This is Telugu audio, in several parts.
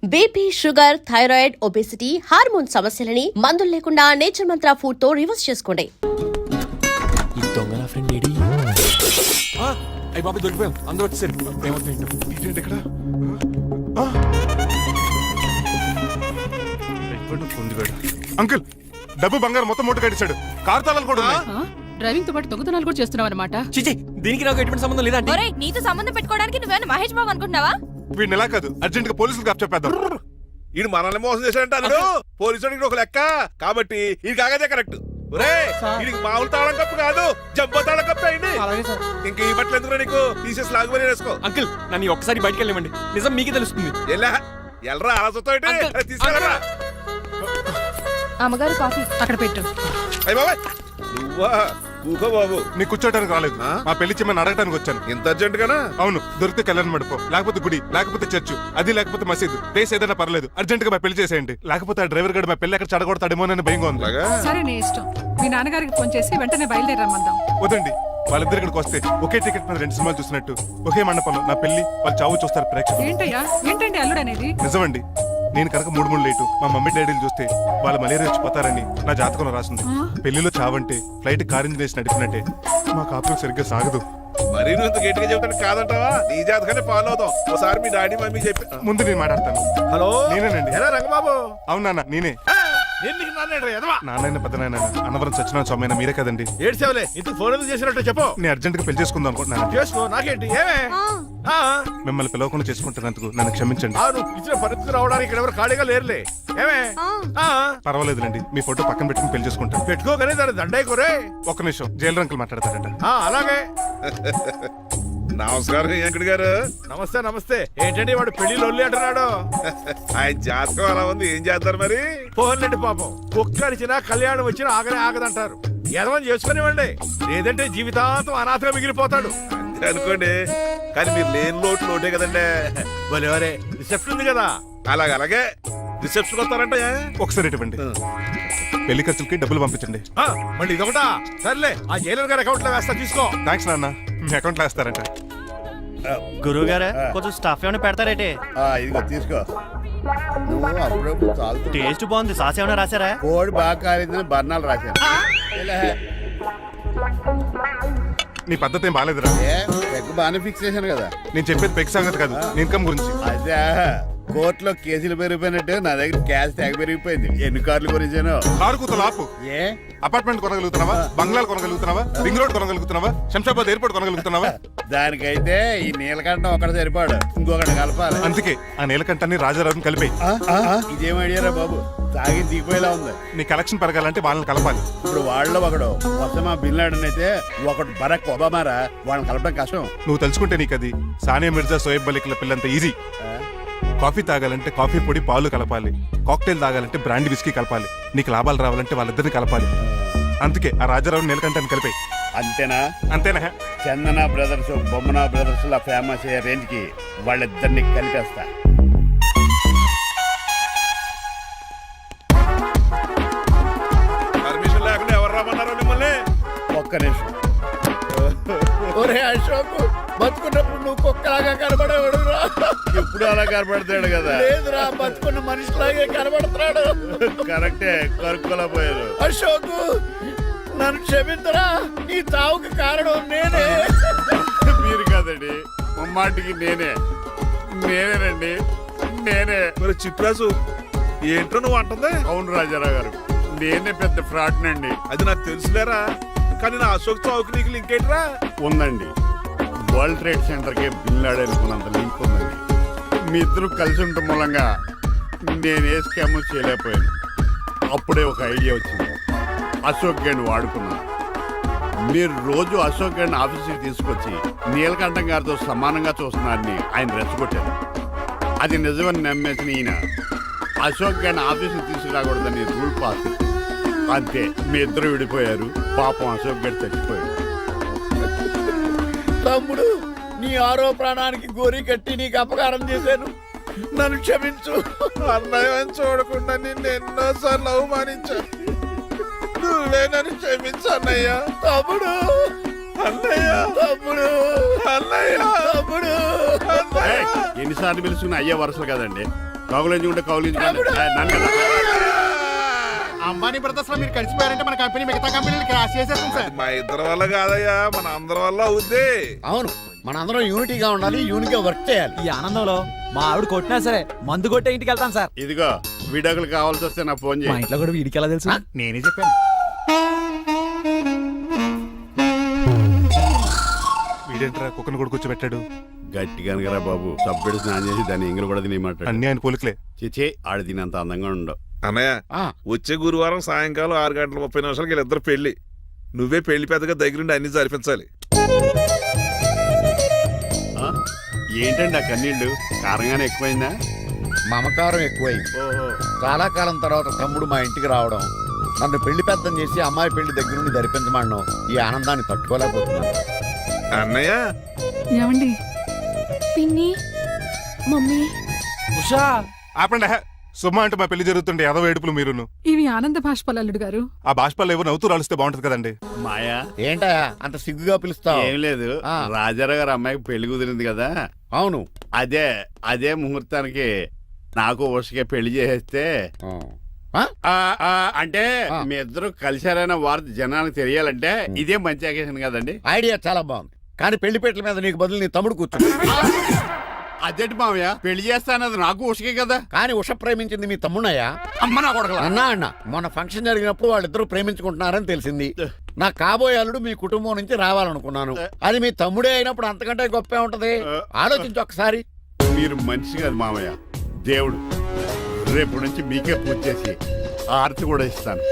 BP, sugar, thyroid, obesity, hormone సమస్యలని మందులు లేకుండా నేచర్ మంత్ర ఫుడ్ తో రివర్స్ చేసుకోండి. ఈ దొంగ నా ఫ్రెండ్ ఏడి? అయ్య బాబు దొరికిపోయాం. అందరూ వచ్చేసరి ఏమవుతుంది ఇక్కడ? అంకుల్, డబ్బు బంగారం మొత్తం మూట కట్టించాడు. కారు తాళాలు కూడా ఉన్నాయి. డ్రైవింగ్ తో పాటు దొంగతనాలు కూడా చేస్తున్నావు అనమాట. చిచి, దీనికి నాకు ఎటువంటి సంబంధం లేదండి. ఒరేయ్, నీతో సంబంధం పెట్టుకోవడానికి నువ్వేనా మహేష్ బాబు అనుకుంటున్నావా? వీడిని ఎలా కాదు, అర్జెంట్ గా పోలీసులకు అప్పచెప్పేద్దాం. ఈడు మనల్ని మోసం చేశాడంట. పోలీసుడికి ఒక లెక్క కాబట్టి ఇది కాగదే కరెక్ట్. వీడికి మామూలు తాళం కప్పు కాదు, జబ్బ తాళం కప్పు అయింది. ఇంకా ఈ బట్టలు ఎందుకు నీకు? తీసేసి లాగుమని వేసుకో. అంకుల్, నన్ను ఒక్కసారి బయటకు వెళ్ళమండి. నిజం మీకే తెలుస్తుంది. ఎల్రా అలా తీసుకెళ్ళరా. అమ్మగారు కాఫీ అక్కడ పెట్టు. అయ్య బాబాయ్, నువ్వా? ఊకో బాబు. నీకు కూర్చోటానికి రాలేదు, మా పెళ్లి చెమ్మని అడగటానికి వచ్చాను. ఇంత అర్జెంట్ గానా? అవును, దొరికితే కళ్యాణ మండపం, లేకపోతే గుడి, లేకపోతే చర్చ్, అది లేకపోతే మసీదు, ప్లేస్ ఏదైనా పర్లేదు. అర్జెంట్ గా మా పెళ్లి చేసేయండి. లేకపోతే ఆ డ్రైవర్ గడు మా పెళ్లి ఎక్కడ చెడగొడతాడేమోనని భయంగా ఉంది. సరే, నీ ఇష్టం. మీ నాన్నగారికి ఫోన్ చేసి వెంటనే బయలుదేరమ్మందాం. వదండి, వాళ్ళిద్దరు ఇక్కడికి వస్తే ఒకే టికెట్ మీద 2 సినిమాలు చూసినట్టు ఒకే మండపంలో నా పెళ్లి వాళ్ళ చావు చూస్తారు ప్రేక్షకులు. ఏంటయ్యా, ఏంటండి అల్లుడు అనేది? నిజమండి, నేను కనుక 3 లేటు మా మమ్మీ డాడీలు చూస్తే వాళ్ళు మలేరియా వచ్చిపోతారని నా జాతకంలో రాసింది. పెళ్లిలో చావంటే ఫ్లైట్ కార్ ఇంజిన్ వేసి నడిపినట్టే. మా కాపురం సరిగ్గా సాగదు. మరి నువ్వు ఇంత గట్టిగా చెబుతాను కాదంటావా? నీ జాతకాన్ని ఫాలో అవుతాం. ఒకసారి మీ డాడీ మమ్మీ చెప్పి ముందు నేను మాట్లాడతాను. హలో, నేనేనండి. ఎలా రంగబాబు? అవునా, నేనే. నాన్న పెద్ద నాయన అన్నవరం సత్యనారాయణ స్వామి మీరే కదండి? ఏడ్చేవలే, ఇంత ఫోన్ ఎందుకు చేసినట్టు చెప్పు. నేను అర్జెంట్ గా పెళ్లి చేసుకుందాం అనుకుంటున్నాను. చేసుకో, నాకేంటి? ఏమే మిమ్మల్ని పిలవకుండా చేసుకుంటున్నందుకు నన్ను క్షమించండి. ఇచ్చిన పరిస్థితి రావడానికి ఇక్కడ ఎవరు ఖాళీగా లేరులే. ఏమే పర్వాలేదులేండి, మీ ఫోటో పక్కన పెట్టుకుని పెళ్లి చేసుకుంటాను. పెట్టుకోగానే దాని దండే కోరే. ఒక్క నిమిషం, జైలు రంకులు మాట్లాడతారంట. అలాగే. నమస్కారం వెంకట గారు. నమస్తే నమస్తే. ఏంటండి వాడు పెళ్లి లొల్లి అంటున్నాడు? ఆయన జాతకం అలా ఉంది, ఏం చేస్తారు మరి? పోన్లేండి పాపం, కుక్క అరిచినా కళ్యాణం వచ్చినా ఆగనే ఆగదంటారు. ఎదవని చేసుకునివ్వండి, లేదంటే జీవితాంతం అనాథగా మిగిలిపోతాడు. అంతే అనుకోండి, కానీ మీరు లేని లోటే కదండి. భలేవరే, రిసెప్షన్ ఉంది కదా. అలాగే రిసెప్షన్ వస్తారంటే ఒకసారి ఇవ్వండి, పెళ్లి ఖర్చులకి డబ్బులు పంపించండి. మళ్ళీ ఇదొకటా? సర్లే, ఆ జైలర్ గారి అకౌంట్ లో వేస్తా, తీసుకో. థ్యాంక్స్ నాన్న, మీ అకౌంట్ లో వేస్తారంట. గురువు గారు కొంచెం స్టఫ్ ఏమైనా పెడతారేటే? ఇదిగో తీసుకో. నువ్వు అప్పుడప్పుడు చాలు. టేస్ట్ బాగుంది. సాస్ ఏమైనా రాశారా? కోడి బాగా కాలేదని బర్ణాలు రాశాను. నీ పద్ధతి ఏం బాగాలేదురా. పెగ్ బాగానే ఫిక్స్ చేశాను కదా. నేను చెప్పేది పెగ్ సంగతి కాదు, ఇన్కమ్ గురించి. అదే కోర్టులో కేసులు పెరిగిపోయినట్టు నా దగ్గర క్యాష్ ట్యాగ్ పెరిగిపోయింది. ఎన్ని కార్లు కొనిచ్చాను? కారు కూతలు ఆపు. ఏ అపార్ట్మెంట్ కొనగలుగుతున్నావా? బంగ్లాలు కొనగలుగుతున్నావా? రింగ్ రోడ్ కొనగలుగుతున్నావా? శంషాబాద్ ఎయిర్పోర్ట్ కొనగలుగుతున్నావా? దానికైతే ఈ నీలకంఠం ఒకటి సరిపాడు, ఇంకొకటి కలపాలి. అందుకే ఆ నీలకంఠాన్ని రాజారావుని కలిపి. ఇదేం ఐడియారా బాబు, తాగి దిగిపోయేలా ఉంది. నీ కలెక్షన్ పెరగాలంటే వాళ్ళని కలపాలి. ఇప్పుడు వాళ్ళలో ఒకడు వసమా బిన్ లాడెన్ అయితే ఒకడు బరాక్ ఒబామారా, వాళ్ళని కలపడం కష్టం. నువ్వు తెలుసుకుంటే నీకు అది సానియా మిర్జా, సోయబ్ మలిక్ల పిల్లంత ఈజీ. కాఫీ తాగాలంటే కాఫీ పొడి పాలు కలపాలి, కాక్టైల్ తాగాలంటే బ్రాండ్ విస్కీ కలపాలి. నీకు లాభాలు రావాలంటే వాళ్ళిద్దరిని కలపాలి. అందుకే ఆ రాజారావు నీలకంఠాన్ని కలిపే. అంతేనా? అంతేనా? చందన బ్రదర్స్, బొమ్మన బ్రదర్స్ లా ఫేమస్ అయ్యే రేంజ్ కి వాళ్ళిద్దరిని కలిపేస్తా. పర్మిషన్ లేకుండా ఎవరు రమ్మన్నారో మిమ్మల్ని? ఒక్క నిమిషం. ఒరే అశోక్, బతుకున్నప్పుడు నువ్వు కుక్కలాగా కనబడేవాడురా. ఇప్పుడు అలా కనబడతాడు కదా? లేదురా, బతుకున్న మనిషిలాగే కనబడుతున్నాడు. కరెక్టే, కరుక్కోలా పోయారు. అశోక్, నన్ను క్షమించరా, ఈ చావుకి కారణం నేనే. మీరు కాదండి, ముమ్మాటికి నేనేనండి, నేనే. మరి చిప్రాజు, ఏంటో నువ్వు అంటుంది? అవును రాజారావు గారు, నేనే పెద్ద ఫ్రాడ్ నండి. అది నాకు తెలుసులేరా, కానీ నా అశోక్ చావుకి నీకు లింక్ ఏంట్రా? ఉందండి, వరల్డ్ ట్రేడ్ సెంటర్ కి బిన్ లాడెన్ అనుకున్నంత లింక్ ఉందండి. మీ ఇద్దరు కలిసి ఉండటం మూలంగా నేను ఏ స్కామ్ చేయలేకపోయాను. అప్పుడే ఒక ఐడియా వచ్చింది, అశోక్ గడిని వాడుకున్నాను. మీరు రోజు అశోక్ గడిని ఆఫీస్కి తీసుకొచ్చి నీలకంఠం గారితో సమానంగా చూస్తున్నారని ఆయన రెచ్చగొట్టారు. అది నిజమని నమ్మేసిన ఈయన అశోక్ గడిని ఆఫీస్కి తీసుకురాకూడదని రూల్ పాస్ చేశారు. అంతే, మీ ఇద్దరు విడిపోయారు. పాపం అశోక్ గడి చచ్చిపోయాడు. తమ్ముడు, నీ ఆరో ప్రాణానికి గోరి కట్టి నీకు అపకారం చేశాను, నన్ను క్షమించు. అన్నయ్య చూడకుండా నిన్ను ఎన్నోసార్లు అవమానించాను, నువ్వే నన్ను క్షమించు అన్నయ్య. తమ్ముడు, అన్నయ్య, తమ్ముడు, అన్నయ్య, తమ్ముడు. ఎన్నిసార్లు పిలుచుకున్న అయ్యే వరుసలు కదండి. కౌలించుకుంటే కౌలించుకోండి నన్ను కదా. అంబానీ బ్రదర్స్ లో మీరు కలిసిపోయారంటే మన కంపెనీ మిగతా కంపెనీలు క్రాష్ చేసేస్తాం సార్. మా ఇద్దరి వల్ల కాదయ్యా, మన అందరి వల్ల అవుద్ది. అవును, మనందరం యూనిటీగా ఉండాలి, యూనిట్గా వర్క్ చేయాలి. ఈ ఆనందంలో మా ఆవిడ కొట్టినా సరే మందు కొట్టే ఇంటికి వెళ్తాను సార్. ఇదిగో విడాకులు కావాల్సి వస్తే నాకు ఫోన్ మా చేయి. ఇంట్లో కూడా వీడికి ఎలా తెలుసు? నేనే చెప్పాను. వీడేంట్రా కుక్కను కూడా కూర్చోబెట్టాడు. గట్టిగా అనగరా బాబు, సబ్బెడు స్నానం చేసి దాన్ని ఎంగిలి కూడా తినేమాట. అన్ని ఆయన పోలికలే. చిచే ఆడ తినంత అందంగా ఉండవు. అన్నయ్య, వచ్చే గురువారం సాయంకాలం 6:30 వీళ్ళిద్దరు పెళ్లి. నువ్వే పెళ్లి పెద్దగా దగ్గరుండి అన్ని జరిపించాలి. ఏంటండి ఆ కన్నీళ్ళు? కారంగానే ఎక్కువైందా? మమకారం ఎక్కువైంది. చాలా కాలం తర్వాత తమ్ముడు మా ఇంటికి రావడం, నన్ను పెళ్లి పెద్దం చేసి అమ్మాయి పెళ్లి దగ్గర నుండి ధరిపించమన్నాం. ఈ ఆనందాన్ని తట్టుకోలేకపోతున్నాను. అన్నయ్య, ఏమండి? పిన్ని, మమ్మీ, ఉషా ఆపండి హే. సుమా అంటే మా పెళ్లి జరుగుతుంటే ఎదవ ఏడుపులు మీరును. ఇవి ఆనంద భాష్పాలు అల్లుడు గారు. ఆ బాష్పాలు ఏవో నవ్వుతూ రాలిస్తే బాగుంటది కదండి. మాయా ఏంటా అంత సిగ్గుగా పిలుస్తావు? ఏం లేదు, రాజారావు గారు అమ్మాయికి పెళ్లి కుదిరింది కదా. అవును. అదే ముహూర్తానికి నాకు ఉషకే పెళ్లి చేసేస్తే అంటే మీ ఇద్దరు కలిశారైన వార్త జనానికి తెలియాలంటే ఇదే మంచి అకేషన్ కదండి. ఐడియా చాలా బాగుంది, కానీ పెళ్లి పెట్టల మీద నీకు బదులు నీ తమ్ముడు కూర్చో. అదేంటి మామయ్య, పెళ్లి చేస్తానది నాకు ఉషకే కదా. కానీ ఉష ప్రేమించింది మీ తమ్ముడయ్యా. అమ్మ నా కొడకలా. అన్నా మొన్న ఫంక్షన్ జరిగినప్పుడు వాళ్ళిద్దరూ ప్రేమించుకుంటున్నారని తెలిసింది. నా కాబోయే అల్లుడు మీ కుటుంబం నుంచి రావాలనుకున్నాను. అది మీ తమ్ముడే అయినప్పుడు అంతకంటే గొప్పే ఉంటది. ఆలోచించి ఒకసారి. మీరు మనిషి కాదు మామయ్య, దేవుడు. రేపు నుంచి మీకే పూజ చేసి ఆర్తి కూడా ఇస్తాను.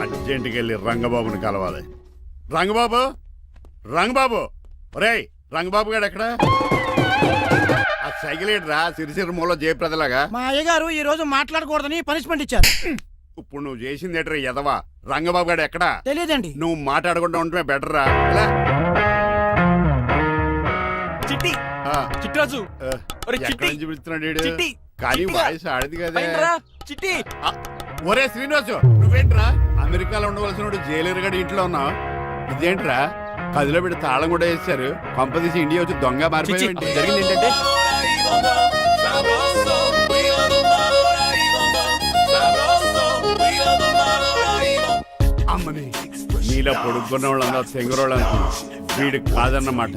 అర్జెంటుకి వెళ్ళి రంగబాబుని కలవాలి. రంగబాబు ఒరేయ్, రంగబాబు గారు ఎక్కడ? ఆ సైకిల్ రా సిరిసిరి మూల జయప్రదలాగా. మా అయ్యగారు ఈ రోజు మాట్లాడకూడదని పనిష్మెంట్ ఇచ్చారు. ఇప్పుడు నువ్వు చేసింది ఎట్రా ఎదవా? రంగబాబు గారు ఎక్కడా? తెలియదండి. నువ్వు మాట్లాడకుండా ఉంటే బెటర్ రా. చిట్టి, చిట్రాజు, ఎక్కడి నుంచి పిలుస్తున్నాడు వీడు? చిట్టి, కానీ చిట్టిగా. వాయిస్ ఆడది కదా. పైనరా, చిట్టి. ఒరే శ్రీనివాసు, నువ్వేంట్రా అమెరికాలో ఉండవలసిన జైలర్ గడి ఇంట్లో ఉన్నావు? ఇదేంట్రా కదిలో పెట్టి తాళం కూడా వేశారు. కంపదీసి ఇండియా వచ్చి దొంగ చిచ్చి, మారిపోయింది. జరిగింది ఏంటంటే అమ్మని నీలో పొడుక్కున్న వాళ్ళందరూ తెంగరోళ్ళు అనుకున్నా. వీడు కాదన్నమాట.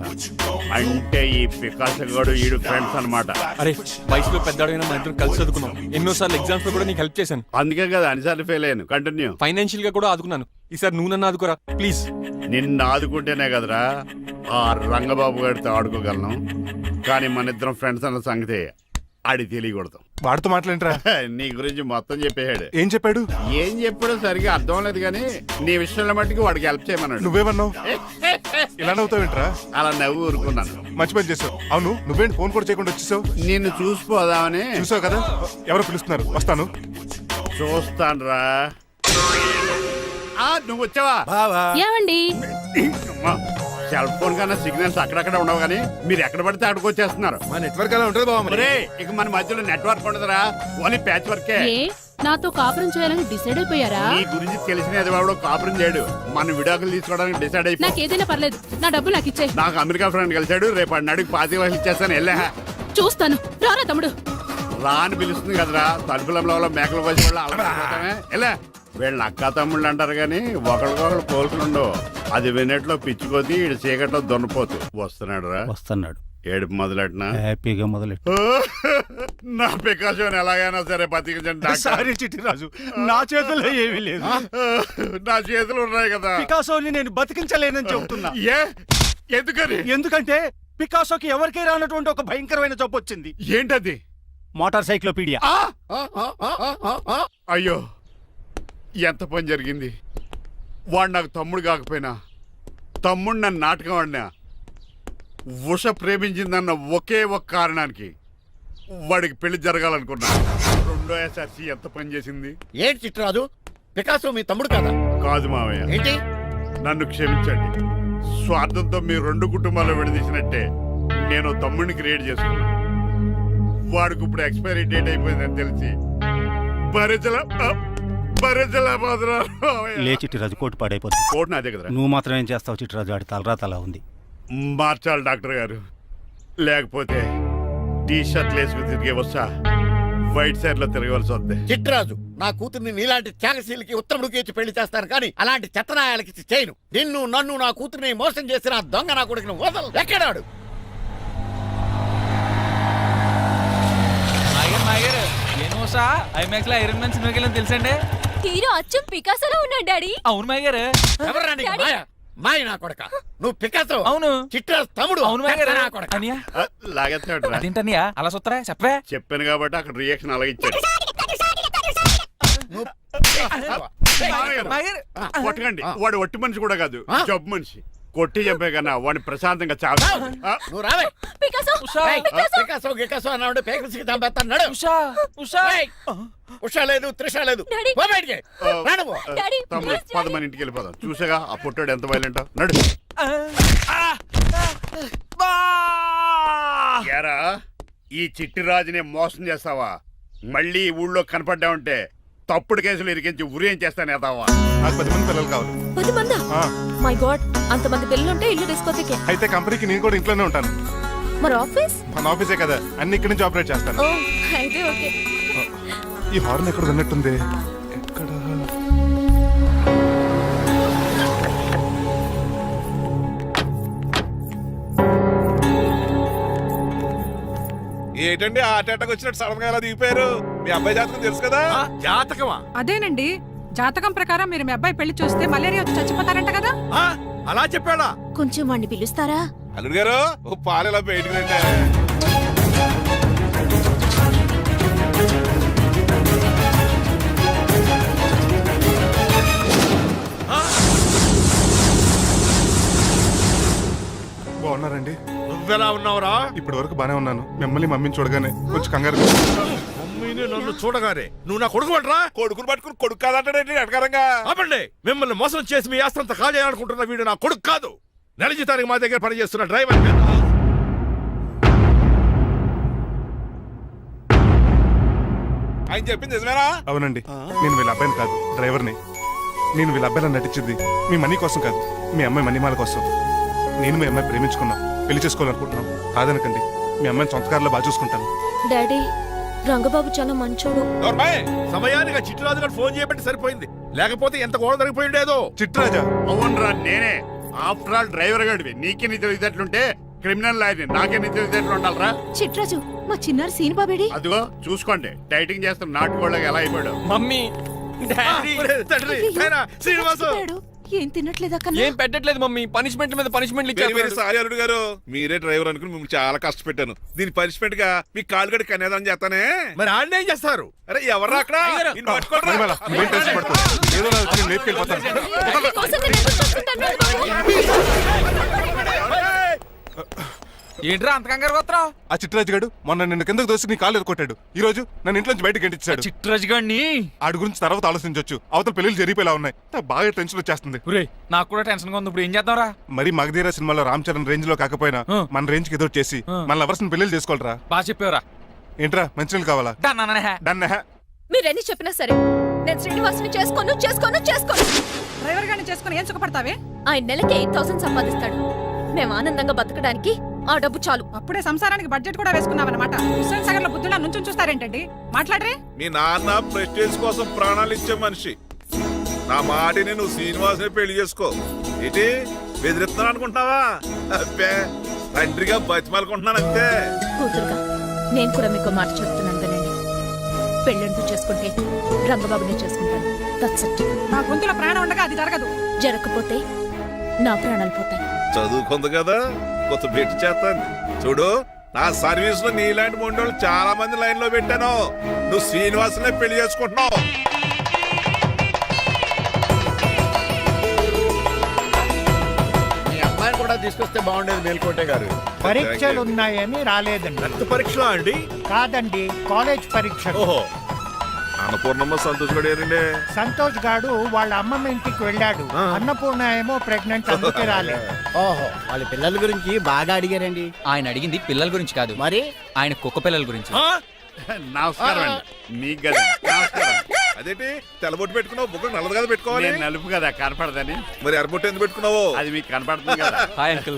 అంటే ఈ పికాసగాడు వీడు ఫ్రెండ్స్ అన్నమాట. అరే, వయసులో పెద్దవాడైనా మన ఇద్దరం కలిసి చదువుకున్నాం. ఎన్నోసార్లు ఎగ్జామ్స్ లో కూడా నీకు హెల్ప్ చేశాను. అందుకే కదా అన్నిసార్లు ఫెయిల్ అయ్యాను. కంటిన్యూ. ఫైనాన్షియల్ గా కూడా ఆదుకున్నాను. ఈసారి నువ్వు నన్ను ఆదుకోరా ప్లీజ్. నిన్ను ఆదుకుంటేనే కదరా ఆ రంగబాబు గారితో ఆడుకోగలను. కానీ మన ఇద్దరం ఫ్రెండ్స్ అన్న సంగతి ఆడి తెలియకూడదు. వాడితో మాట్లాడరా. నీ గురించి మొత్తం చెప్పేశాడు. ఏం చెప్పాడు? ఏం చెప్పాడో సరిగా అర్థం లేదు కానీ నీ విషయంలో మట్టుకు వాడికి హెల్ప్ చేయమన్నాడు. నువ్వేమన్నావు? ఇలా నవ్వుతావేంట్రా? అలా నవ్వు ఊరుకున్నాను. మంచి పని చేసావు. అవును, నువ్వేంటి ఫోన్ కూడా చేయకుండా వచ్చేసావు? నిన్ను చూసిపోదామని. చూసావు కదా, ఎవరు పిలుస్తున్నారు, వస్తాను. చూస్తానురా. నువ్వు వచ్చావా? ఏమండి? సెల్ ఫోన్ కన్నా సిగ్నల్స్ అక్కడక్కడ ఉండవు కానీ మీరు ఎక్కడ పడితే అక్కడికి వచ్చేస్తున్నారు. మా నెట్వర్క్ అలా ఉంటుంది బాబు. ఒరే, ఇక మన మధ్యలో నెట్వర్క్ ఉండదురా, ఓన్లీ ప్యాచ్ వర్కే. నాతో కాపురం చేయాలని డిసైడ్ అయిపోయారా? నీ గురించి తెలిసిన ఎదవాడు కాపురం చేయడు. మన విడాకులు తీసుకోవడానికి డిసైడ్ అయిపో. నాకేదైనా పర్లేదు, నా డబ్బు నాకు ఇచ్చే. నాకు అమెరికా ఫ్రెండ్ కలిశాడు. రేపు అడిగి 25,000 ఇచ్చేస్తాను. వెళ్ళా చూస్తాను, రారా తమ్ముడు. రా అని పిలుస్తుంది కదరా. తలుపులంలో మేకలు కోసి వాళ్ళు అలవాటమే. ఎలా వీళ్ళ అక్క తమ్ముళ్ళు అంటారు కానీ ఒకరికొకరు పోల్చుండవు. అది వినట్లో పిచ్చుకోతి, ఇటు చీకట్లో దొన్నపోతు. వస్తున్నాడు రా. వస్తున్నాడు. ఏడుపు మొదలెట్నా? హ్యాపీగా మొదలెట్టు. నా పికాసోని ఎలాగైనా సరే బతికించండి. సారీ చిట్టిరాజు, నా చేతుల్లో ఏమీ లేదు. నా చేతులు ఉన్నాయి కదా. పికాసోని నేను బతికించలేనని చెబుతున్నా. ఏ ఎందుకని? ఎందుకంటే పికాసోకి ఎవరికీ రానటువంటి ఒక భయంకరమైన జబ్బు వచ్చింది. ఏంటది? Motor cyclopaedia. అయ్యో, ఎంత పని జరిగింది. వాడు నాకు తమ్ముడు కాకపోయినా తమ్ముడు నన్ను నాటకం ఆడినా ఉష ప్రేమించిందన్న ఒకే ఒక కారణానికి వాడికి పెళ్లి జరగాలనుకున్నా. రెండో ఎస్ఆర్సీ ఎంత పని చేసింది. ఏంటి చిట్రాజు, పికాసో మీ తమ్ముడు కదా? కాదు మావయ్య, ఏంటి? నన్ను క్షమించండి. స్వార్థంతో మీ రెండు కుటుంబాలు విడదీసినట్టే నేను తమ్ముడిని క్రియేట్ చేసుకున్నా. వాడికి ఇప్పుడు ఎక్స్పైరీ డేట్ అయిపోయిందని తెలిసి లే చిట్టిరాజు, కోటు పాడైపోతుంది. కోట్ నాదే కదరా. నువ్వు మాత్రం ఏం చేస్తావు చిట్టిరాజు? ఆడి తలరా తలా ఉంది. మార్చాలి డాక్టర్ గారు, లేకపోతే టీ షర్ట్లు వేసుకుని తిరిగే వస్తా వైట్ సైడ్ లో తిరగవలసి వద్దే. చిట్రాజు నా కూతుర్ని నీలాంటి త్యాగశీలకి ఉత్తముడికి ఇచ్చి పెళ్లి చేస్తాను కానీ అలాంటి చెత్తనాయాలకి ఇచ్చి చేయను. నిన్ను నన్ను నా కూతుర్ని మోసం చేసిన ఆ దొంగ నా కొడుకుని వదలు. ఎక్కడాడు? ఐమాక్స్ లో ఐరన్ మ్యాన్ సినిమాకి వెళ్ళని తెలుసండి. హీరో అచ్చం పికాసోలో ఉన్నాడు డాడీ. అవును మాయ గారు. ఎవరా నీకు మాయ? మాయ నా కొడక. నువ్వు పికాసో. అవును. చిట్రాజు తమ్ముడు. అవును మాయ గారు. నా కొడక. అనియా లాగేస్తాడు రా. అదేంటనియా అలా చూస్తారా చెప్పే. చెప్పాను కాబట్టి అక్కడ రియాక్షన్ అలాగే ఇచ్చాడు. నువ్వు మాయ గారు. కొట్టకండి, వాడు ఒట్టి మనిషి కూడా కాదు, ఆ? జబ్బు మనిషి. కొట్టి చంపే కన్నా వాడిని ప్రశాంతంగా చావు. నువ్వు రావే. పికాసో ఏయ్, పికాసో గికాసో అన్నాడు పేకల్సికి చంపేస్తాను. నడు. ఉషా ఉషా. ఏయ్, ఉష లేదు త్రిష లేదు. డాడీ. పో బయటికి. రా నువ్వు. డాడీ, తమ్ముడు ప్లీజ్ పద మన ఇంటికి వెళ్ళిపోదాం. చూసాగా ఆ పుట్టాడు ఎంత వైలెంట్. నడు. ఏరా, ఈ చిట్టిరాజుని మోసం చేస్తావా? మళ్ళీ ఈ ఊళ్ళో కనపడ్డావంటే తప్పుడు కేసులు ఇరికించి ఉరేం చేస్తాను ఎదావా. నాకు 10 మంది పిల్లలు కావాలి. 10 మందా? ఆ, మై గాడ్, అంతమంది పిల్లలుంటే ఇల్లు డిస్కోతికే. అయితే కంపెనీకి నేను కూడా ఇంట్లోనే ఉంటాను. మరి ఆఫీస్? మన ఆఫీసే కదా, అన్ని ఇక్కడి నుంచి ఆపరేట్ చేస్తాను. ఓ అయితే ఓకే. ఈ హార్న్ ఎక్కడ విన్నట్టుంది. ఎక్కడ? ఏంటండి ఆ అటాక్ వచ్చినట్టు సడన్ గా ఎలా దిగిపోయారు? మీ అబ్బాయి జాతకం తెలుసు కదా. జాతకమా? అదేనండి, జాతకం ప్రకారం మీరు మీ అబ్బాయి పెళ్లి చూస్తే మలేరియా వచ్చి చచ్చిపోతారంట కదా. అలా చెప్పాడా? కొంచెం వాడిని పిలుస్తారా? అల్లుడు గారు ఓ పాలు ఎలా బయటకు రండి. బాగున్నారండి? నువ్వెలా ఉన్నావురా? ఇప్పటి వరకు బానే ఉన్నాను. మిమ్మల్ని మమ్మీని చూడగానే కొంచెం కంగారు. మమ్మీని నన్ను చూడగానే నువ్వు నా కొడుకు పడరా? కొడుకుని పట్టుకుని కొడుకు కాదంటాడేంటి అడగారంగా? ఆపండి, మిమ్మల్ని మోసం చేసి మీ ఆస్తంతా కాజేయాలనుకుంటున్న వీడు నా కొడుకు కాదు. నెల జీతానికి మా దగ్గర పనిచేస్తున్న డ్రైవర్. ఆయన చెప్పింది నిజమేనా? అవునండి, నేను వీళ్ళ అబ్బాయిని కాదు, డ్రైవర్ని. నేను వీళ్ళ అబ్బాయిలా నటించింది మీ మనీ కోసం కాదు, మీ అమ్మాయి మణిమాల కోసం. నేను మీ అమ్మాయి ప్రేమించుకున్నాం, పెళ్లి చేసుకోవాలనుకుంటున్నాం. కాదనకండి, మీ అమ్మాయిని సొంత కారులో బాగా చూసుకుంటాను. డాడీ, రంగబాబు చాలా మంచోడు. సమయానికి చిట్టురాజు గారు ఫోన్ చేయబట్టి సరిపోయింది, లేకపోతే ఎంత గోడ జరిగిపోయి ఉండేదో. చిట్రాజా? అవునరా, నేనే. ఆఫ్టర్ ఆల్ డ్రైవర్ గడివి. నీకే నీ తెలివితేటలుంటే క్రిమినల్ లాయర్ని, నాకే నీ తెలివితేటలు ఉండాలరా. చిట్రాజు, మా చిన్నారి సీన్ బాబేడి. అదిగో చూసుకోండి, డైటింగ్ చేస్తున్న నాటుకోళ్ళగా ఎలా అయిపోయాడు. మమ్మీ డాడీ తండ్రి ఆయన శ్రీనివాసు ఏం తినట్లేదా కన్నా? ఏం పెట్టట్లేదు మమ్మీ. పనిష్మెంట్ మీద పనిష్మెంట్ వెరీ వెరీ సారీ అల్లుడు గారు. మీరే డ్రైవర్ అనుకుని మిమ్మల్ని చాలా కష్టపెట్టాను. దీని పనిష్మెంట్ గా మీ కాలు గడి కన్యాదానం చేస్తానే. మరి ఆడిని ఏం చేస్తారు? అరే ఎవరు అక్కడ? నిన్ను పట్టుకోరా. మణిమాల, నువ్వేం టెన్షన్ పడుకో. ఏదో నా వచ్చి నేను లేపుకెళ్ళిపోతాను. ఏంట్రా అంత కంగారు పోతున్నావు? ఆ చిట్రాజు గారు మొన్న నిన్ను కిందకు దోసి నీ కాలు ఎరుకొట్టాడు. ఈ రోజు నన్ను ఇంట్లో నుంచి బయటకు గంటించాడు. చిట్రాజు గారిని ఆడి గురించి తర్వాత ఆలోచించవచ్చు. అవతల పెళ్లిళ్ళు జరిగిపోయేలా ఉన్నాయి. నాకు బాగా టెన్షన్ వచ్చేస్తుంది. ఒరేయ్, నాకు కూడా టెన్షన్ గా ఉంది. ఇప్పుడు ఏం చేద్దాంరా? మరి మగధీర సినిమాలో రామ్ చరణ్ రేంజ్ లో కాకపోయినా మన రేంజ్ కి ఏదో చేసి మన లవర్స్ పెళ్లిళ్ళు చేసుకోవాలరా. బాగా చెప్పేవరా. ఏంట్రా మంచినీళ్ళు కావాలా? డన్. మీరెన్ని చెప్పినా సరే నేను శ్రీనివాసుని చేసుకోను. డ్రైవర్ గారిని చేసుకుని ఏం సుఖపడతావే? ఆయన నెలకి 8,000 సంపాదిస్తాడు. మేము ఆనందంగా బతకడానికి ఆ డబ్బు చాలు. అప్పుడే సంసారానికి బడ్జెట్ కూడా వేసుకున్నావన్నమాట. హుస్సేన్ సాగర్ లో బుద్ధులా నుంచి చూస్తారేంటండి? మాట్లాడరే. మీ నాన్న ప్రెస్టేజ్ కోసం ప్రాణాలు ఇచ్చే మనిషి. నా మాటిని నువ్వు శ్రీనివాసుని పెళ్లి చేసుకో. ఏంటి బెదిరిస్తున్నాను అనుకుంటున్నావా? అబ్బే, తండ్రిగా బతిమాలకుంటున్నాను అంతే. కూతురుగా నేను కూడా మీకు మాట చెప్తున్నాను వినండి. పెళ్ళంటూ చేసుకుంటే రంగబాబునే చేసుకుంటాను. That's it. నా గొంతులో ప్రాణం ఉండగా అది జరగదు. జరగకపోతే నా ప్రాణాలు పోతాయి. చదువుకుంది కదా, కొత్త బెట్టి చేస్తాను చూడు. నా సర్వీస్ లో నీలాంటి మొండోళ్ళు చాలా మంది లైన్ లో పెట్టాను. నువ్వు శ్రీనివాసునే పెళ్లి చేసుకుంటున్నావు. మీ అమ్మాయిని కూడా తీసుకొస్తే బాగుండేది మేల్కోటే గారు. పరీక్షలు ఉన్నాయని రాలేదండి. రక్త పరీక్షలో అండి? కాదండి, కాలేజ్ పరీక్ష. ఓహో, అన్నపూర్ణమ్మ సంతోష్ గడేనండి. సంతోష్ గాడు వాళ్ళ అమ్మమ్మ ఇంటికి వెళ్ళాడు. అన్నపూర్ణ ఏమో ప్రెగ్నెంట్, అందుకే రాలేదు. ఓహో, వాళ్ళ పిల్లల గురించి బాగా అడిగారండి. ఆయన అడిగింది పిల్లల గురించి కాదు, మరి ఆయన కుక్క పిల్లల గురించి. నమస్కారం అండి. మీకు కదా నమస్కారం. అదేంటి తెల్లబొట్టు పెట్టుకున్నావు బుగ్గ నల్లది కదా పెట్టుకోవాలి నేను నలుపు కదా కనపడదని. మరి ఎర్రబొట్టు ఎందుకు పెట్టుకున్నావు అది మీకు కనపడుతుంది కదా. Hi uncle.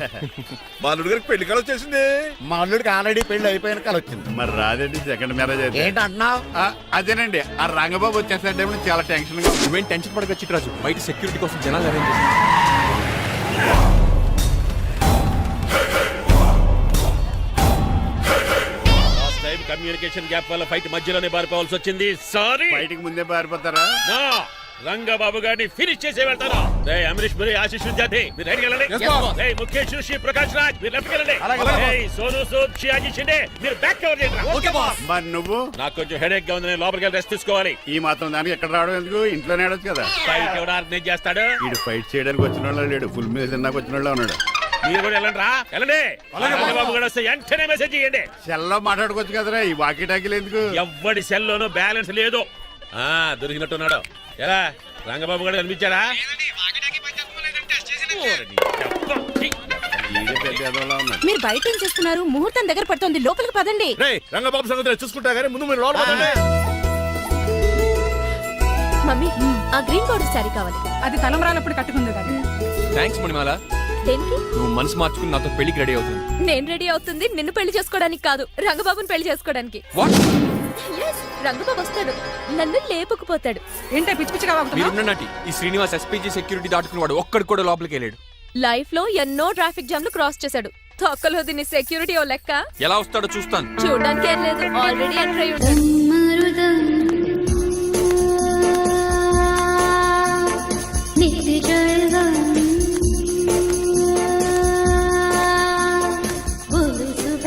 మా అల్లుడి గారికి పెళ్లి కాలం వచ్చేసింది. మా అల్లుడికి ఆల్రెడీ పెళ్లి అయిపోయిన కాలం వచ్చింది. మరి రాదండి సెకండ్ మ్యారేజ్ అయితే. ఏంటంటున్నావు? అదేనండి ఆ రంగబాబు వచ్చేసరికి చాలా టెన్షన్ గా ఉంది. నువ్వేం టెన్షన్ పడక చిట్రాజు, బయట సెక్యూరిటీ కోసం జనాలు అరేంజ్ కమ్యూనికేషన్ గ్యాప్ వల్ల ఫైట్ మధ్యలోనే పారిపోవాల్సి వచ్చింది. సారీ. బయటికి ముందే పారిపోతారా? రంగబాబు గారిని ఫినిష్ చేసి వెళ్తాను. రే అమరీష్ మరి ఆశీష్ విద్యార్థి మీరు రైట్ వెళ్ళండి. రే ముఖేష్ శ్రీ ప్రకాష్ రాజ్ మీరు లెఫ్ట్ వెళ్ళండి. రే సోను సూద్ షియాజీ షిండే మీరు బ్యాక్ కవర్ చేయండి. మరి నువ్వు? నాకు కొంచెం హెడేక్ గా ఉంది, నేను లోపలికి వెళ్ళి రెస్ట్ తీసుకోవాలి. ఈ మాత్రం దానికి ఎక్కడ రావడం ఎందుకు? ఇంట్లోనే ఆడొచ్చు కదా. ఫైట్ ఎవడు ఆర్గనైజ్ చేస్తాడు? వీడు ఫైట్ చేయడానికి వచ్చిన వాళ్ళు లేడు, ఫుల్ మీద తిన్నాక వచ్చిన వాళ్ళు ఉన్నాడు. మీరు కూడా వెళ్ళండి రా వెళ్ళండి. రంగబాబు గారు వస్తే వెంటనే మెసేజ్ చేయండి. సెల్లో మాట్లాడుకోవచ్చు కదరా, ఈ వాకీ టాకీలు ఎందుకు? ఎవ్వడి సెల్లోనూ బ్యాలెన్స్ లేదు. దొరికినట్టున్నాడు. ఎలా రంగబాబు గారు కనిపించారా? వీడే పెద్ద ఎదవలా ఉన్నాడు. మీరు బయట ఏం చేస్తున్నారు? ముహూర్తం దగ్గర పడుతుంది, లోపలికి పదండి. రంగబాబు సంగతి చూసుకుంటా గానీ ముందు మీరు లోపల పదండి. మమ్మీ ఆ గ్రీన్ బోర్డర్ శారీ కావాలి. అది తలంబరాలప్పుడు కట్టుకుంది కదా. థ్యాంక్స్ మణిమాల. దేనికి? నువ్వు మనసు మార్చుకుని నాతో పెళ్లికి రెడీ అవుతుంది. నేను రెడీ అవుతుంది నిన్ను పెళ్లి చేసుకోవడానికి కాదు, రంగబాబుని పెళ్లి చేసుకోవడానికి. వాట్? Yes, రంగబాబు వస్తాడు, నన్ను లేపుకుపోతాడు. ఏంటే పిచ్చి పిచ్చిగా వాగుతున్నావు? మీరున్నటి ఈ శ్రీనివాస్ ఎస్పీజీ సెక్యూరిటీ దాటుకుని వాడు ఒక్కడు కూడా లోపలికి వెళ్ళాడు. లైఫ్ లో ఎన్నో ట్రాఫిక్ జామ్లు క్రాస్ చేశాడు. తొక్కలో దీన్ని సెక్యూరిటీ ఓ లెక్క. ఎలా వస్తాడో చూస్తాను. చూడడానికి ఏం లేదు, ఆల్రెడీ ఎంటర్ అయి ఉంటాడు.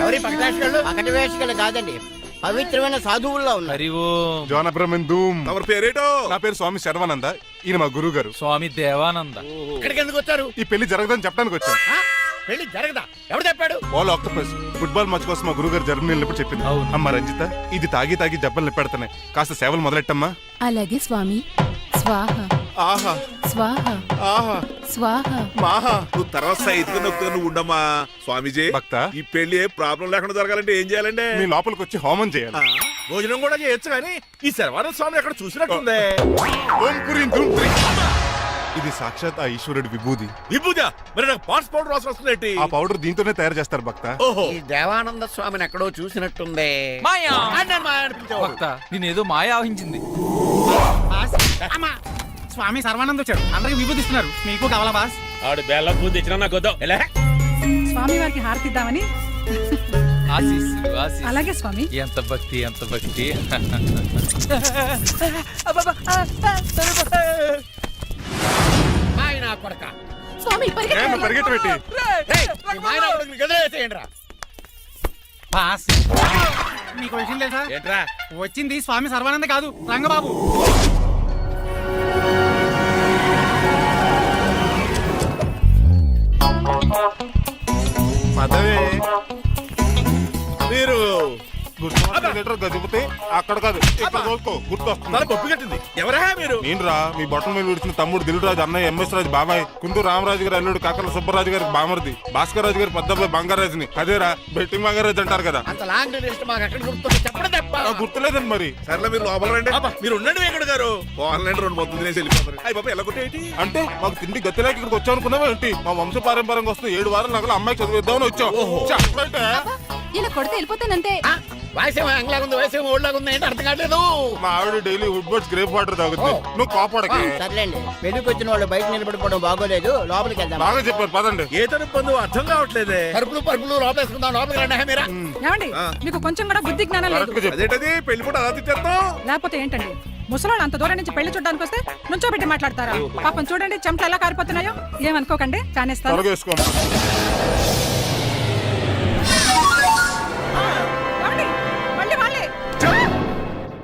ఎవరి పక్కటి వేషగాళ్ళు కాదండి, పవిత్రమైన సాధువుల్లో ఉన్నారు. జోన బ్రహ్మం. ఎవరి పేరేటో? నా పేరు స్వామి శర్వానంద, ఈయన మా గురువు గారు. స్వామి దేవానంద. ఇక్కడికి ఎందుకు వచ్చారు? ఈ పెళ్లి జరగదని చెప్పడానికి వచ్చాను. పెళ్లి జరగదా? ఎవరు చెప్పాడు? వాళ్ళు ఆక్టోపస్ ఫుట్బాల్ మ్యాచ్ కోసం మా గురువు గారు జర్మనీ వెళ్ళినప్పుడు చెప్పింది. అమ్మ రంజిత, ఇది తాగి తాగి జబ్బలు నిప్పెడతాయి, కాస్త సేవలు మొదలెట్టమ్మా. అలాగే స్వామి. స్వాహ ఆహా స్వాహ ఆహా స్వాహ. మాహా నువ్వు తర్వాత సైతుగా నొక్కుగా నువ్వు ఉండమ్మా. స్వామీజీ భక్త, ఈ పెళ్లి ఏ ప్రాబ్లం లేకుండా జరగాలంటే ఏం చేయాలండి? మీ లోపలికి వచ్చి హోమం చేయాలి. భోజనం కూడా చేయొచ్చు కానీ ఈ శర్వానంద స్వామి ఎక్కడ చూసినట్టుంది. ఓం పురీం ధూమ్ పురీం. ఇది సాక్షాత్ ఆ ఈశ్వరుడి విభూది. విభూజ మరి నాకు పాట్స్ పౌడర్ వాసన వస్తుంది. ఆ పౌడర్ దీంతోనే తయారు చేస్తారు భక్త. ఓహో ఈ దేవానంద స్వామిని ఎక్కడో చూసినట్టుంది. మాయా ఆయన మాయ అనిపించావు. భక్త నేనేదో మాయ ఆవహించింది. స్వామి సర్వానంద్ వచ్చాడు, అందరికి విభూతిస్తున్నారు. మీకు కావాలా బాస్? ఆడు బెల్లం బూంది ఇచ్చినా నాకు వద్దాం. ఎలా స్వామి వారికి హారతిద్దామని. ఆశీస్సులు ఆశీస్సులు. అలాగే స్వామి. ఎంత భక్తి ఎంత భక్తి. ఆయన కొడక. స్వామి పరిగెట్టు పెట్టి గదిలేసేయండిరా. బాస్ మీకు విషయం తెలుసా? ఏంట్రా? వచ్చింది స్వామి సర్వానంద కాదు, రంగబాబు. పదవే మీరు గజపతి అక్కడ కాదు ఇక్కడ చూసుకో, గుర్తొస్తుంది. పప్పు కట్టింది. ఎవరా మీరు? నేనురా మీ బొట్టల మీద విడిచిన తమ్ముడు దిల్రాజు, అన్నయ్య ఎంఎస్ రాజు బాబాయ్, కుందూరు రామరాజు గారు అల్లుడు కాకల సుబ్బరాజు గారి బామర్ది, భాస్కర్ రాజు గారి పెద్దబ్బాయి బంగారాజుని. అదేరా బెట్టింగ్ బంగారాజు అంటారు కదా. అంత లాంగ్ లిస్ట్ మాకు ఎక్కడ గుర్తుంది చెప్పండి తప్ప. గుర్తులేదండి మరి. సర్లే మీరు లోపల రండి. మీరు ఉండండి వెంకట గారు. ఆన్లైన్ 2 మొత్తం తినేసి వెళ్ళిపోతారు. అయ్యి బాబా ఎలా కొట్టేటి అంటే మాకు తిండి గతిలేక ఇక్కడికి వచ్చాం అనుకున్నావా ఏంటి? మా వంశ పారంపర్యంగా వస్తే 7 వారాలు నగలు అమ్మాయి చదివిద్దామని వచ్చాం. చెప్పంటే ఇలా కొడితే వెళ్ళిపోతానంతే. వయసేమో ఎంగ్లాగా ఉంది, వయసేమో ఓల్డ్లాగా ఉంది, ఏంటి అర్థం కావట్లేదు. మా ఆవిడ daily wood birds grape water తాగుతుంది. నువ్వు కాపాడకి. సర్లేండి, పెళ్లికి వచ్చిన వాళ్ళు బయట నిలబడిపోవడం బాగోలేదు, లోపలికి వెళ్దాం. బాగా చెప్పారు పదండి. ఏ తను పొందు అర్థం కావట్లేదే. పరుపులు పరుపులు లోపేసుకుందాం, లోపలికి రండి. మీరా ఏమండి మీకు కొంచెం కూడా బుద్ధి జ్ఞానం లేదు. కరెక్ట్గా చెప్పు. అదేంటది పెళ్లి కూడా అలా తిట్టేస్తాం. లేకపోతే ఏంటండి, ముసలాళ్ళు అంత దూరం నుంచి పెళ్లి చూడడానికి వస్తే నుంచోబెట్టి మాట్లాడతారా? పాపం చూడండి చెమట ఎలా కారిపోతున్నాయో. ఏమనుకోకండి, కానేస్తాను. త్వరగా వేసుకోమ్మా. ఏమండి? మళ్ళీ వాళ్ళే.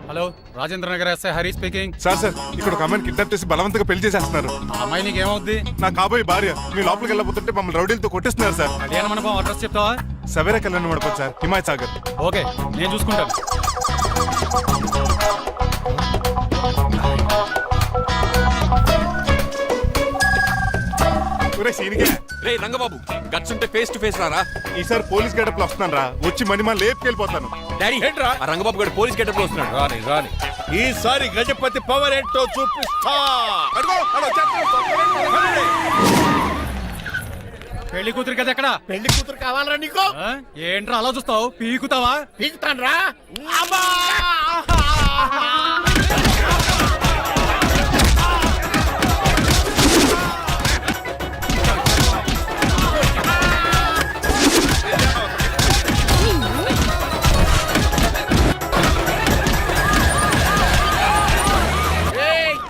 Hello, Rajendra Nagar SI Hari speaking. Sir ఇక్కడ ఒక అమ్మాయిని కిడ్నాప్ చేసి బలవంతంగా పెళ్లి చేసేస్తున్నారు. అమ్మాయి నీకు ఏమవుద్ది? నా కాబోయే భార్య. మీ లోపలికి వెళ్ళబోతుంటే మమ్మల్ని రౌడీలతో కొట్టేస్తున్నారు సార్. కళ్యాణ మండపం అడ్రస్ చెప్తావా? సవేరా కళ్యాణ్ మండపం సార్, హిమాయత్ సాగర్. ఓకే, నేను చూసుకుంటాను. ఒరే సీనిగా రే రంగబాబు గట్స్ ఉంటే ఫేస్ టు ఫేస్ రారా. ఈసారి పోలీస్ గెటప్ లో వస్తున్నాను రా, వచ్చి మణిమాల లేపుకెళ్ళిపోతాను. డాడీ ఏంట్రా? ఆ రంగబాబు గారు పోలీస్ గెటప్ లో వస్తున్నాడు. రాని రాని ఈసారి గజపతి పవర్ ఏంటో చూపిస్తా. అడుగో, అడుగో, చెప్పు. పెళ్లి కూతురు కదా ఎక్కడ పెళ్లి కూతురు కావాలరా నీకు? ఏంట్రా అలా చూస్తావు పీకుతావా? పీకుతాను రా.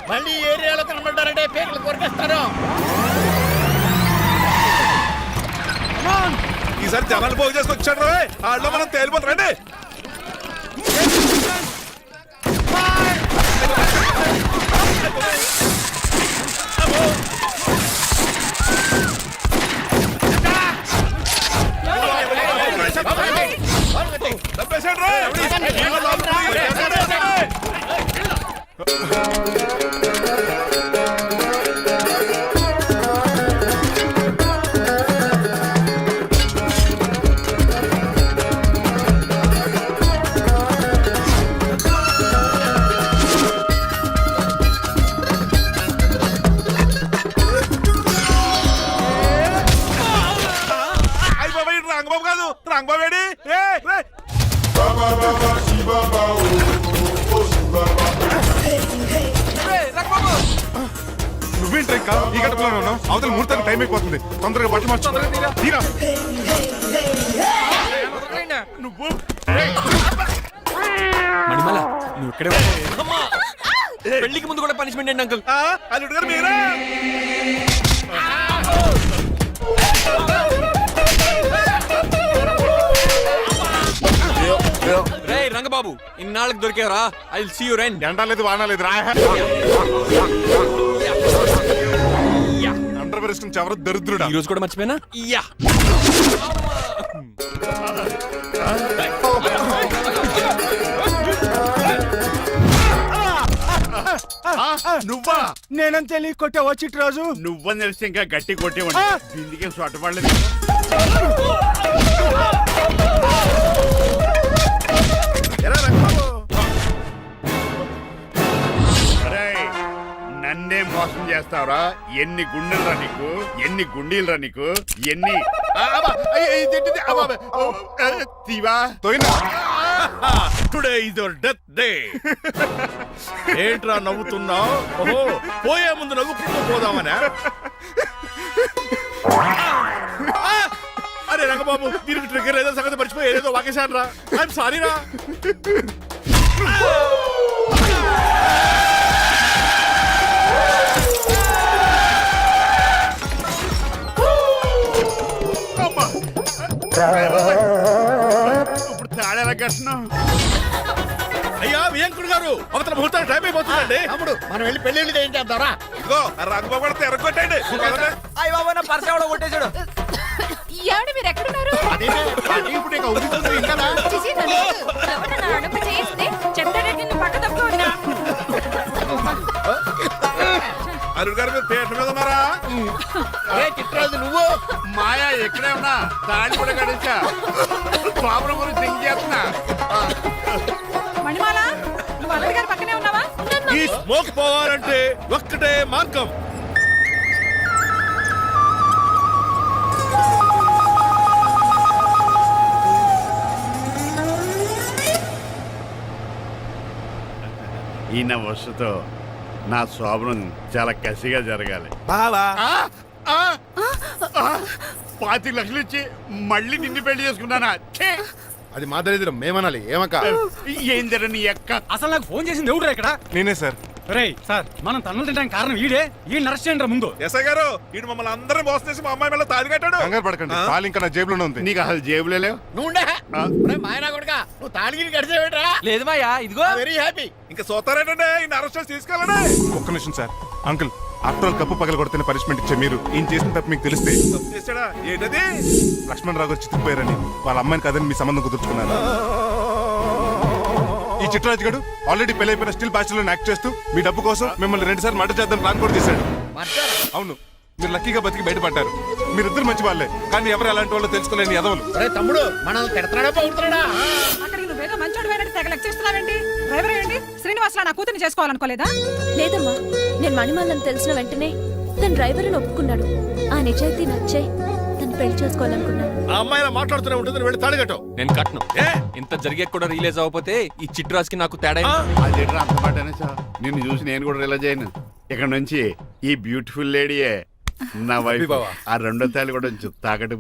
మళ్ళీ ఏరియాలో కనబడ్డారంటే పేకలు కొరికేస్తారు. ఈసారి జనాలు పోగు చేసుకొచ్చాడు. ఆడలో మనం తేలిపోతారండి. రంగబాబు కాదు, రంగబాబు ఏడి? నువ్వేంటి ఇంకా ఈ గడపలోనే ఉన్నావు? అవతల ముహూర్తానికి టైం అయిపోతుంది. తొందరగా బట్టలు మార్చు. తీరా. నువ్వు మణిమాల నువ్వు ఇక్కడే అమ్మా! పెళ్లికి ముందు కూడా పనిష్మెంట్ ఏంటి అంకుల్? అల్లుడు గారు మీరా? రే రంగబాబు ఇన్నాళ్ళకి దొరికేవరా. ఐ విల్ సీ యు రెండ్. ఎండా లేదు వాన లేదు రా. అండర్ వేసుకుని ఎవరు దరిద్రుడా. ఈ రోజు కూడా మర్చిపోయినా. యా నువ్వా? నేనని తెలియ కొట్టే వచ్చి రోజు నువ్వని తెలిసి ఇంకా గట్టి కొట్టేవాడి. ఇందుకే సొట్టపడలేదు. ఎలా రంగబాబు? అరేయ్, నన్నే మోసం చేస్తావురా? ఎన్ని గుండెలు రా నీకు, ఎన్ని గుండీలు రా నీకు, ఎన్ని తీవా. Today is your death day. ఏంట్రా నవ్వుతున్నావు? ఓహో, పోయే ముందు నవ్వుకుంటూ పోదామనా? అరే రంగబాబు, దీనికి ట్రిగ్గర్ ఏదో సంగతి మర్చిపోయి ఏదో వాకేశాను రా. ఐఎమ్ సారీ రా. ఇప్పుడు తాడేలా కట్టినావు? అయ్యా వియంకుడు గారు, అవతల ముహూర్తానికి టైం అయిపోతుందండి. తమ్ముడు మనం వెళ్ళి పెళ్లి ఏం చేద్దాంరా? ఇదిగో ఆ రంగబాబు కూడా ఎరగొట్టండి. అయ్య బాబా నా పర్స్ ఎవడో కొట్టేశాడు. ఏమండి మీరు ఎక్కడున్నారు? అదేంటి? అది ఇప్పుడు ఇక ఊగుతుంది ఇంకా. చిచి, నన్ను ఎవరు నా అడుగు చేస్తే చెప్తానంటే నువ్వు పక్క తప్పు ఉన్నా. అరుడు గారు మీరు థియేటర్ మీద ఉన్నారా? ఏ చిట్రాజు నువ్వు? మాయా ఎక్కడే ఉన్నా తాడి కూడా గడిచా ప్రాబ్లం గురించి థింక్ చేస్తున్నా. మణిమాల, నువ్వు అల్లుడి గారి పక్కనే ఉన్నావా? ఈ స్మోక్ పోవాలంటే ఒక్కటే మార్గం. ఈయన వస్తుతో నా శోభనం చాలా కసిగా జరగాలి. బావా 25 లక్షలు ఇచ్చి మళ్ళీ నిన్ను పెళ్లి చేసుకున్నానా? ఛే! అది మా దరిద్రం, మేమనాలి. ఏమక్క ఏం జరని ఎక్క. అసలు నాకు ఫోన్ చేసింది ఎవడు ఇక్కడ? నేనే సార్. రేయ్ సార్, మనం తన్నులు తినడానికి కారణం ఈడే. ఈ నర్స్ చేయండి ముందు. ఎస్ఐ గారు, వీడు మమ్మల్ని అందరినీ మోసం చేసి మా అమ్మాయి మీద తాడి కట్టాడు. కంగారు పడకండి, తాళి ఇంకా నా జేబులోనే ఉంది. నీకు అసలు జేబులే లేవు. నువ్వు మాయనా కొడుకా, నువ్వు తాడిగిరి గడిచేవేట్రా? లేదు మాయా, ఇదిగో వెరీ హ్యాపీ. ఇంకా సోతారేటండి, ఈ అరెస్ట్ చేసి తీసుకెళ్ళండి. ఒక్క నిమిషం sir. Uncle, after all cup పగల కొడితేనే పనిష్మెంట్ ఇచ్చే మీరు ఈయన చేసిన తప్పు మీకు తెలిస్తే తప్పు చేశాడా? ఏంటది? లక్ష్మణ్ రావు గారు చిత్తిపోయారని వాళ్ళ అమ్మాయిని కదని మీ సంబంధం కుదుర్చుకున్నారు. ఈ చిట్రాజు గడు ఆల్రెడీ పెళ్ళైపోయిన స్టిల్ బ్యాచులర్ యాక్ట్ చేస్తూ మీ డబ్బు కోసం మిమ్మల్ని 2 సార్లు మర్డర్ చేద్దాం ప్లాన్ కూడా చేశాడు. అవును, మీరు లక్కీగా బతికి బయటపడ్డారు. మీరిద్దరు మంచి వాళ్ళే, కానీ ఎవరు ఎలాంటి వాళ్ళు తెలుసుకోలేని ఎదవలు. అరే తమ్ముడు మనల్ని తిడతాడా పోగుతున్నాడా? అక్కడికి నువ్వేదో మంచోడు వేరే తెగ లెక్చేస్తున్నావేంటి? డ్రైవర్ ఏంటి శ్రీనివాసలా నా కూతుర్ని చేసుకోవాలనుకోలేదా? లేదమ్మా, నేను మణిమాలని తెలిసిన వెంటనే తన డ్రైవర్ అని ఒప్పుకున్నాడు. ఆ నిజాయితీ నచ్చే తను పెళ్లి చేసుకోవాలనుకున్నాను. ఆ అమ్మాయిలా మాట్లాడుతూనే ఉంటుంది, వెళ్ళి తాళిగట్టు. నేను కట్ను. ఏ ఇంత జరిగే కూడా రిలీజ్ అవ్వకపోతే ఈ చిట్రాజ్కి నాకు తేడా ఏంటి? అది అంత పాటనే సార్, నిన్ను చూసి నేను కూడా రిలైజ్ అయ్యాను. ఇక్కడ నుంచి ఈ బ్యూటిఫుల్ లేడీయే నా వైఫ్. బావా. ఆ రెండో తాళి కూడా తాకట్టు